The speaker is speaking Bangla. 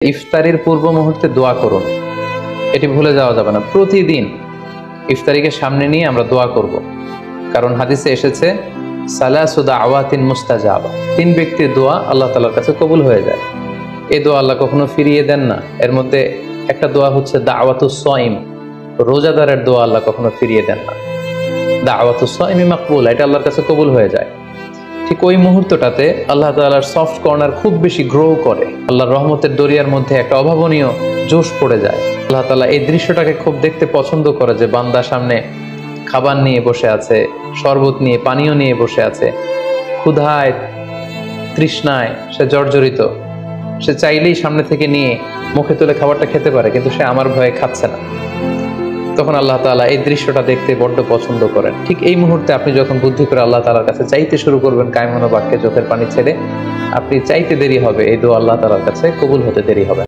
ইফতারির পূর্ব মুহূর্তে দোয়া করুন, এটি ভুলে যাওয়া যাবে না। প্রতিদিন ইফতারিকে সামনে নিয়ে আমরা দোয়া করব, কারণ হাদিসে এসেছে সালাসু দাওয়াতিন মুস্তাজাবা, তিন ব্যক্তির দোয়া আল্লাহ তাআলার কাছে কবুল হয়ে যায়। এই দোয়া আল্লাহ কখনো ফিরিয়ে দেন না। এর মধ্যে একটা দোয়া হচ্ছে দাওয়াতুস সাইম, রোজাদারের দোয়া আল্লাহ কখনো ফিরিয়ে দেন না। দাওয়াতুস সাইমি মাকবুল, এটা আল্লাহর কাছে কবুল হয়ে যায়। ঠিক ওই মুহূর্তটাতে আল্লাহ তাআলার সফট কর্নার খুব বেশি গ্রো করে, আল্লাহর রহমতের দরিয়ার মধ্যে একটা অভাবনীয় জোশ পড়ে যায়। আল্লাহ তাআলা এই দৃশ্যটাকে খুব দেখতে পছন্দ করে যে বান্দা সামনে খাবার নিয়ে বসে আছে, শরবত নিয়ে, পানীয় নিয়ে বসে আছে, ক্ষুধায় তৃষ্ণায় সে জর্জরিত, সে চাইলেই সামনে থেকে নিয়ে মুখে তুলে খাবারটা খেতে পারে, কিন্তু সে আমার ভয়ে খাচ্ছে না। তখন আল্লাহ তাআলা এই দৃশ্যটা দেখতে বড্ড পছন্দ করেন। ঠিক এই মুহূর্তে আপনি যখন বুদ্ধি করে আল্লাহ তাআলার কাছে চাইতে শুরু করবেন, কায়মনো বাক্যে চোখের পানি ছেড়ে, আপনি চাইতে দেরি হবে, এই দোয়া আল্লাহ তাআলার কাছে কবুল হতে দেরি হবে।